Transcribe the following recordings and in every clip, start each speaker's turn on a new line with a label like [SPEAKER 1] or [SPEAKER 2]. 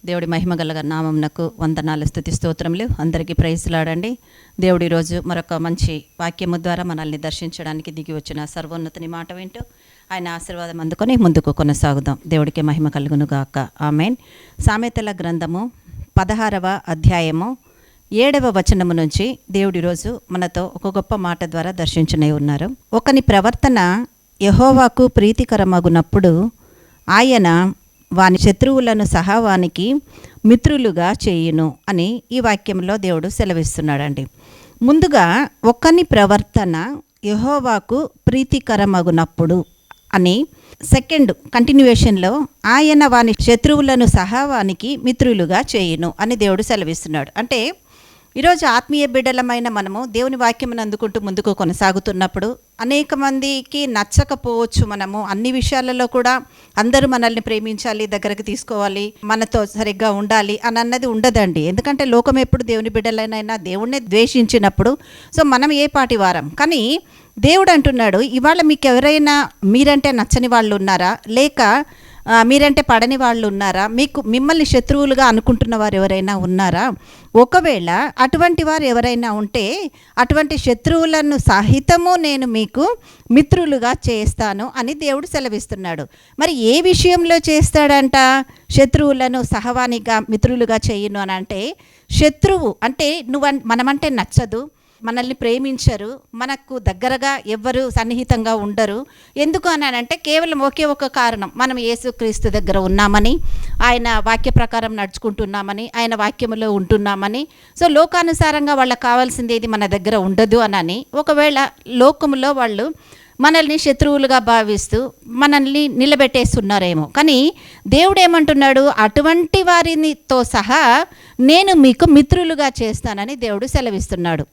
[SPEAKER 1] దేవుడి మహిమగల నామమునకు వందనాలు, స్తుతి స్తోత్రములు. అందరికీ ప్రైజ్లాడండి. దేవుడు ఈరోజు మరొక మంచి వాక్యము ద్వారా మనల్ని దర్శించడానికి దిగి వచ్చిన సర్వోన్నతుని మాట వింటూ ఆయన ఆశీర్వాదం అందుకొని ముందుకు కొనసాగుదాం. దేవుడికి మహిమ కలుగును గాక. ఆమేన్. సామెతల గ్రంథము 16వ అధ్యాయము 7వ వచనము నుంచి దేవుడు ఈరోజు మనతో ఒక గొప్ప మాట ద్వారా దర్శించనే ఉన్నారు. ఒకని ప్రవర్తన యెహోవాకు ప్రీతికరమగునప్పుడు ఆయన వాని శత్రువులను సహా వానికి మిత్రులుగా చేయును అని ఈ వాక్యంలో దేవుడు సెలవిస్తున్నాడండి. ముందుగా ఒకని ప్రవర్తన యెహోవాకు ప్రీతికరమగునప్పుడు అని సెకండ్ కంటిన్యూయేషన్లో ఆయన వాని శత్రువులను సహా వానికి మిత్రులుగా చేయును అని దేవుడు సెలవిస్తున్నాడు. అంటే ఈరోజు ఆత్మీయ బిడ్డలమైన మనము దేవుని వాక్యమును అందుకుంటూ ముందుకు కొనసాగుతున్నప్పుడు అనేక మందికి నచ్చకపోవచ్చు. మనము అన్ని విషయాలలో కూడా అందరూ మనల్ని ప్రేమించాలి, దగ్గరకు తీసుకోవాలి, మనతో సరిగ్గా ఉండాలి అని అన్నది ఉండదండి. ఎందుకంటే లోకం ఎప్పుడు దేవుని బిడ్డలైనా దేవుణ్ణి ద్వేషించినప్పుడు సో మనం ఏ పాటి వారం. కానీ దేవుడు అంటున్నాడు, ఇవాళ మీకు ఎవరైనా మీరంటే నచ్చని వాళ్ళు ఉన్నారా, లేక మీరంటే పడని వాళ్ళు ఉన్నారా, మిమ్మల్ని శత్రువులుగా అనుకుంటున్న వారు ఎవరైనా ఉన్నారా? ఒకవేళ అటువంటి వారు ఎవరైనా ఉంటే అటువంటి శత్రువులను సహితము నేను మీకు మిత్రులుగా చేస్తాను అని దేవుడు సెలవిస్తున్నాడు. మరి ఏ విషయంలో చేస్తాడంట? శత్రువులను సహవానిగా మిత్రులుగా చేయను అని అంటే, శత్రువు అంటే మనమంటే నచ్చదు, మనల్ని ప్రేమించరు, మనకు దగ్గరగా ఎవ్వరు సన్నిహితంగా ఉండరు. ఎందుకు అని అంటే కేవలం ఒకే ఒక కారణం, మనం యేసుక్రీస్తు దగ్గర ఉన్నామని, ఆయన వాక్య ప్రకారం నడుచుకుంటున్నామని, ఆయన వాక్యములో ఉంటున్నామని. సో లోకానుసారంగా వాళ్ళకి కావాల్సింది ఏది మన దగ్గర ఉండదు అని ఒకవేళ లోకములో వాళ్ళు మనల్ని శత్రువులుగా భావిస్తూ మనల్ని నిలబెట్టేస్తున్నారేమో. కానీ దేవుడు ఏమంటున్నాడు? అటువంటి వారితో సహా నేను మీకు మిత్రులుగా చేస్తానని దేవుడు సెలవిస్తున్నాడు.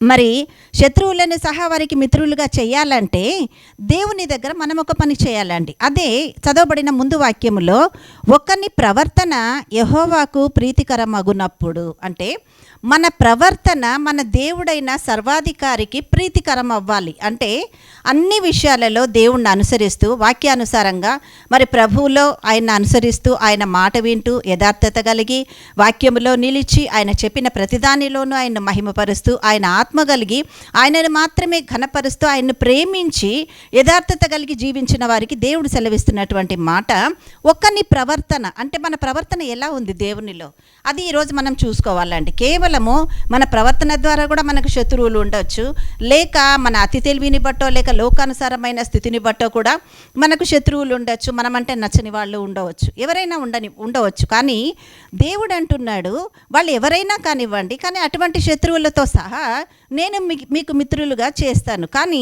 [SPEAKER 1] మరి శత్రువులను సహా వారికి మిత్రులుగా చేయాలంటే దేవుని దగ్గర మనం ఒక పని చేయాలండి. అదే చదవబడిన ముందు వాక్యములో ఒకని ప్రవర్తన యెహోవాకు ప్రీతికరమగునప్పుడు అంటే మన ప్రవర్తన మన దేవుడైన సర్వాధికారికి ప్రీతికరం అవ్వాలి. అంటే అన్ని విషయాలలో దేవుణ్ణి అనుసరిస్తూ వాక్యానుసారంగా మరి ప్రభువులో ఆయన అనుసరిస్తూ ఆయన మాట వింటూ యథార్థత కలిగి వాక్యములో నిలిచి ఆయన చెప్పిన ప్రతిదానిలోనూ ఆయన మహిమపరుస్తూ ఆయన ఆత్మ కలిగి ఆయనను మాత్రమే ఘనపరుస్తూ ఆయన్ని ప్రేమించి యథార్థత కలిగి జీవించిన వారికి దేవుడు సెలవిస్తున్నటువంటి మాట ఒకని ప్రవర్తన అంటే మన ప్రవర్తన ఎలా ఉంది దేవునిలో, అది ఈరోజు మనం చూసుకోవాలండి. కేవలము మన ప్రవర్తన ద్వారా కూడా మనకు శత్రువులు ఉండొచ్చు, లేక మన అతి తెలివిని బట్టో లేక లోకానుసారమైన స్థితిని బట్టో కూడా మనకు శత్రువులు ఉండొచ్చు, మనమంటే నచ్చని వాళ్ళు ఉండవచ్చు, ఎవరైనా ఉండవచ్చు. కానీ దేవుడు అంటున్నాడు, వాళ్ళు ఎవరైనా కానివ్వండి, కానీ అటువంటి శత్రువులతో సహా నేను మీకు మిత్రులుగా చేస్తాను. కానీ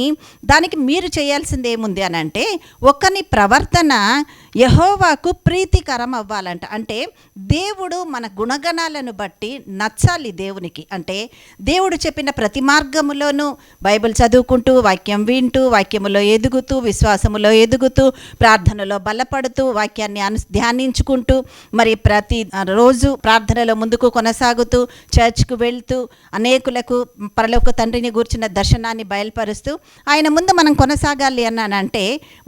[SPEAKER 1] దానికి మీరు చేయాల్సింది ఏముంది అని అంటే ఒకని ప్రవర్తన యెహోవాకు ప్రీతికరం అవ్వాలంట. అంటే దేవుడు మన గుణగణాలను బట్టి నచ్చాలి దేవునికి. అంటే దేవుడు చెప్పిన ప్రతి మార్గములోనూ బైబిల్ చదువుకుంటూ వాక్యం వింటూ వాక్యములో ఎదుగుతూ విశ్వాసములో ఎదుగుతూ ప్రార్థనలో బలపడుతూ వాక్యాన్ని ధ్యానించుకుంటూ మరి ప్రతి రోజు ప్రార్థనలో ముందుకు కొనసాగుతూ చర్చ్కు వెళ్తూ అనేకులకు పరలోక తండ్రిని గూర్చిన దర్శనాన్ని బయలుపరుస్తూ ఆయన ముందు మనం కొనసాగాలి అన్నానంటే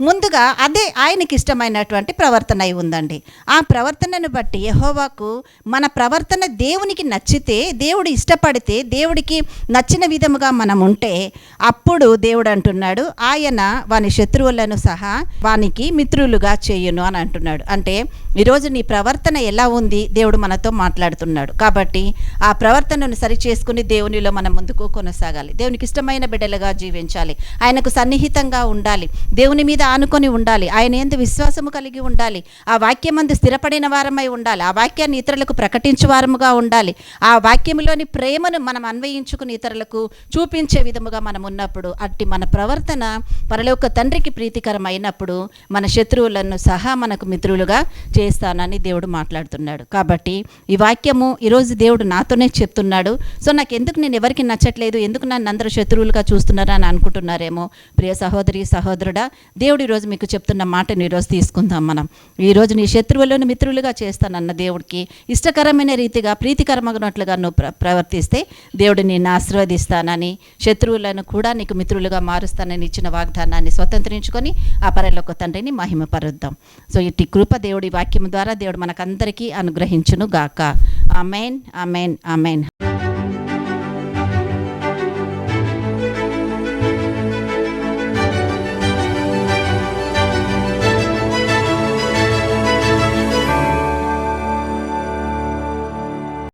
[SPEAKER 1] ముందుగా అదే ఆయనకి ఇష్టమైనటువంటి ప్రవర్తన అయి ఉందండి. ఆ ప్రవర్తనను బట్టి యెహోవాకు మన ప్రవర్తన దేవునికి నచ్చితే, దేవుడు ఇష్టపడితే, దేవుడికి నచ్చిన విధముగా మనం ఉంటే అప్పుడు దేవుడు అంటున్నాడు ఆయన వాని శత్రువులను సహా వానికి మిత్రులుగా చేయును అని అంటున్నాడు. అంటే ఈరోజు నీ ప్రవర్తన ఎలా ఉంది దేవుడు మనతో మాట్లాడుతున్నాడు. కాబట్టి ఆ ప్రవర్తనను సరిచేసుకుని దేవునిలో మనం ముందుకు కొనసాగాలి. దేవునికి ఇష్టమైన బిడ్డలుగా జీవించాలి, ఆయనకు సన్నిహితంగా ఉండాలి, దేవుని మీద ఆనుకొని ఉండాలి, ఆయన యందు విశ్వాసము కలిగి ఉండాలి, ఆ వాక్యమందు స్థిరపడిన వారమై ఉండాలి, ఆ వాక్యాన్ని ఇతరులకు ప్రకటించే వారముగా ఉండాలి, ఆ వాక్యములోని ప్రేమను మనం అన్వయించుకుని ఇతరులకు చూపించే విధముగా మనం ఉన్నప్పుడు అట్టి మన ప్రవర్తన పరలోక తండ్రికి ప్రీతికరం అయినప్పుడు మన శత్రువులను సహా మనకు మిత్రులుగా చేస్తానని దేవుడు మాట్లాడుతున్నాడు. కాబట్టి ఈ వాక్యము ఈరోజు దేవుడు నాతోనే చెప్తున్నాడు. సో నాకు ఎందుకు నేను ఎవరికి నచ్చట్లేదు, ఎందుకు నన్ను అందరూ శత్రువులుగా చూస్తున్నారా అని అనుకుంటున్నారేమో. ప్రియ సహోదరి సహోదరుడా, దేవుడు ఈరోజు మీకు చెప్తున్న మాటను ఈరోజు తీసుకుందాం. మనం ఈరోజు నీ శత్రువులను మిత్రులుగా చేస్తానన్న దేవుడికి ఇష్టకరమైన రీతిగా ప్రీతికరమగినట్లుగా నువ్వు ప్రవర్తిస్తే దేవుడు నిన్ను ఆశీర్వదిస్తానని, శత్రువులను కూడా నీకు మిత్రులుగా మారుస్తానని ఇచ్చిన వాగ్దానాన్ని స్వతంత్రించుకొని ఆ పరలోక తండ్రిని మహిమపరుద్దాం. సో ఇట్టి కృప దేవుడి వాక్యం వాక్యం ద్వారా దేవుడు మనకందరికీ అనుగ్రహించును గాక. Amen, amen, amen.